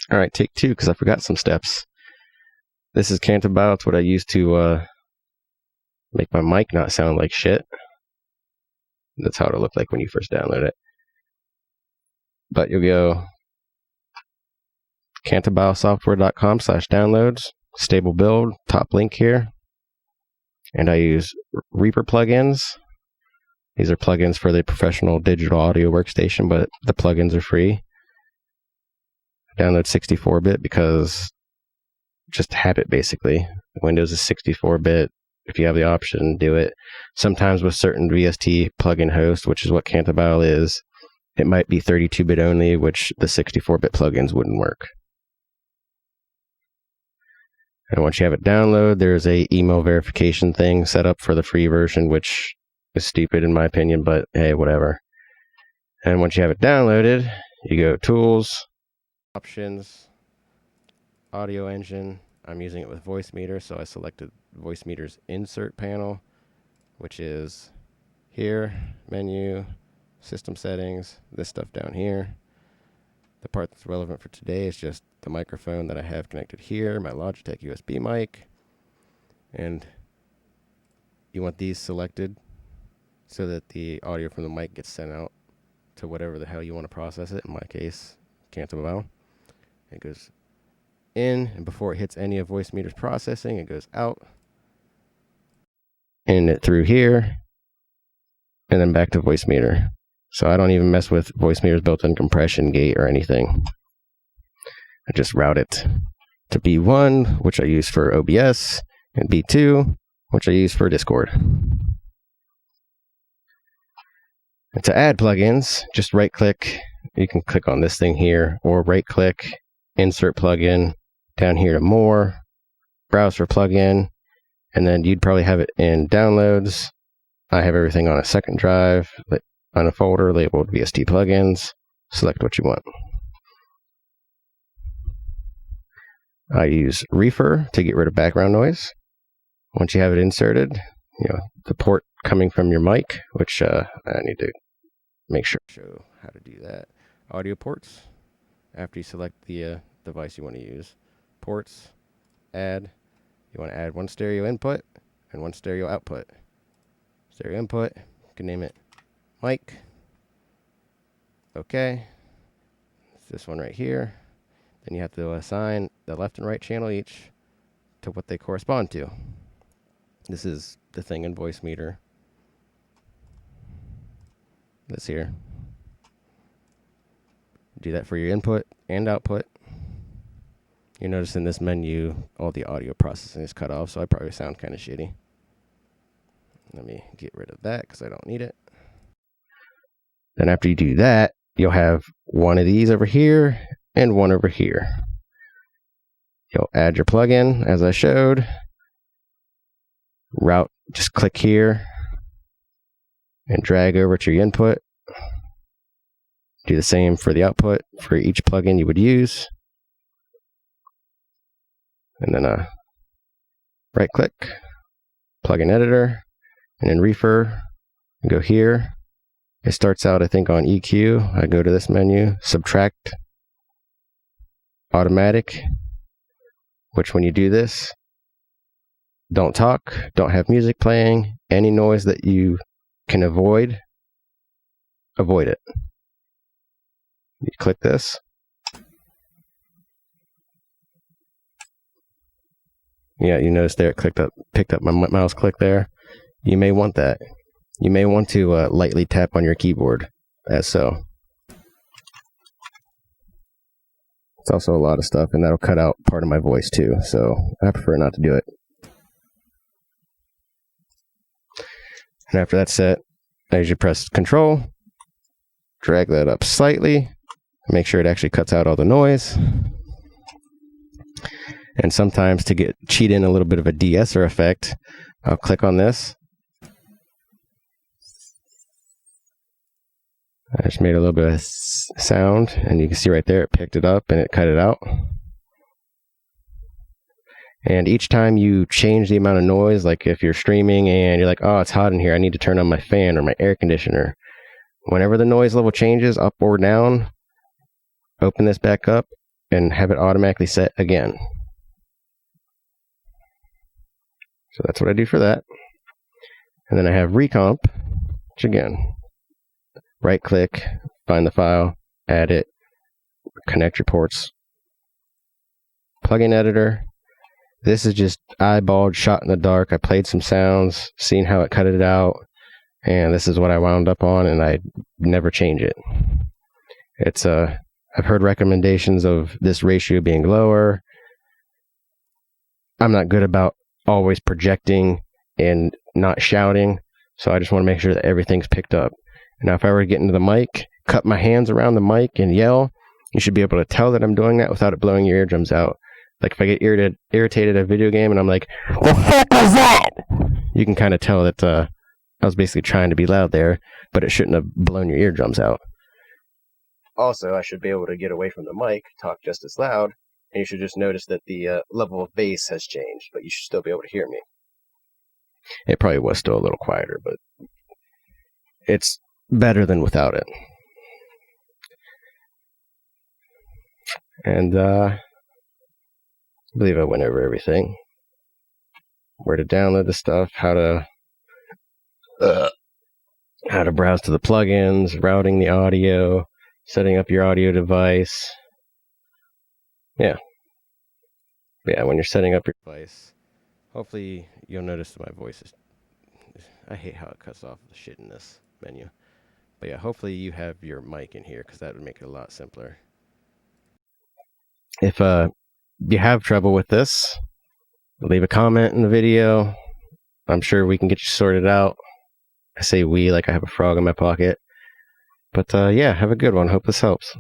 All right, take two, because I forgot some steps. This is Cantabile. It's what I use to make my mic not sound like shit. That's how it'll look like when you first download it. But you'll go cantabilesoftware.com/downloads, stable build, top link here. And I use Reaper plugins. These are plugins for the professional digital audio workstation, but the plugins are free. Download 64-bit because just habit, basically. Windows is 64-bit. If you have the option, do it. Sometimes with certain VST plugin hosts, which is what Cantabile is, it might be 32-bit only, which the 64-bit plugins wouldn't work. And once you have it download, there's a email verification thing set up for the free version, which is stupid in my opinion, but hey, whatever. And once you have it downloaded, you go Tools, Options, Audio Engine. I'm using it with Voicemeeter, so I selected Voicemeeter's Insert panel, which is here, Menu, System Settings, this stuff down here. The part that's relevant for today is just the microphone that I have connected here, my Logitech USB mic. And you want these selected so that the audio from the mic gets sent out to whatever the hell you want to process it. In my case, Cantabile. It goes in, and before it hits any of Voicemeeter's processing, it goes out. And it through here, and then back to Voicemeeter. So I don't even mess with Voicemeeter's built-in compression gate or anything. I just route it to B1, which I use for OBS, and B2, which I use for Discord. And to add plugins, just right-click. You can click on this thing here, or right-click, insert plugin, down here to more, browse for plugin, and then you'd probably have it in downloads. I have everything on a second drive, on a folder labeled VST plugins. Select what you want. I use reafir to get rid of background noise. Once you have it inserted, the port coming from your mic, which I need to make sure show how to do that. Audio ports. After you select the device you want to use, ports, add. You want to add one stereo input and one stereo output. Stereo input, you can name it mic. Okay. It's this one right here. Then you have to assign the left and right channel each to what they correspond to. This is the thing in Voicemeeter. This here. Do that for your input and output. You notice in this menu, all the audio processing is cut off, so I probably sound kind of shitty. Let me get rid of that because I don't need it. Then after you do that, you'll have one of these over here and one over here. You'll add your plugin as I showed. Route, just click here and drag over to your input. Do the same for the output for each plugin you would use. And then right click, plugin editor, and in reafir, go here. It starts out, I think, on EQ. I go to this menu, subtract, automatic, which when you do this, don't talk, don't have music playing, any noise that you can avoid it. You click this. Yeah, you notice there it picked up my mouse click there. You may want that. You may want to lightly tap on your keyboard, as so. It's also a lot of stuff, and that'll cut out part of my voice too, so I prefer not to do it. And after that's set, as you press Control, drag that up slightly, make sure it actually cuts out all the noise. And sometimes to cheat in a little bit of a de-esser effect, I'll click on this. I just made a little bit of sound, and you can see right there it picked it up and it cut it out. And each time you change the amount of noise, like if you're streaming and you're like, oh, it's hot in here, I need to turn on my fan or my air conditioner. Whenever the noise level changes up or down, open this back up and have it automatically set again. So that's what I do for that. And then I have recomp, which again, right click, find the file, add it, connect your ports. Plugin editor. This is just eyeballed, shot in the dark. I played some sounds, seen how it cut it out, and this is what I wound up on, and I never change it. It's I've heard recommendations of this ratio being lower. I'm not good about always projecting and not shouting, so I just want to make sure that everything's picked up. Now, if I were to get into the mic, cut my hands around the mic and yell, you should be able to tell that I'm doing that without it blowing your eardrums out. Like if I get irritated at a video game and I'm like, "The fuck was that?" You can kind of tell that I was basically trying to be loud there, but it shouldn't have blown your eardrums out. Also, I should be able to get away from the mic, talk just as loud, and you should just notice that the level of bass has changed, but you should still be able to hear me. It probably was still a little quieter, but it's better than without it. And I believe I went over everything. Where to download the stuff, how to browse to the plugins, routing the audio, setting up your audio device. Yeah, when you're setting up your device, hopefully you'll notice that my voice is... I hate how it cuts off the shit in this menu. But yeah, hopefully you have your mic in here, because that would make it a lot simpler. If you have trouble with this, leave a comment in the video. I'm sure we can get you sorted out. I say we like I have a frog in my pocket. But yeah, have a good one. Hope this helps.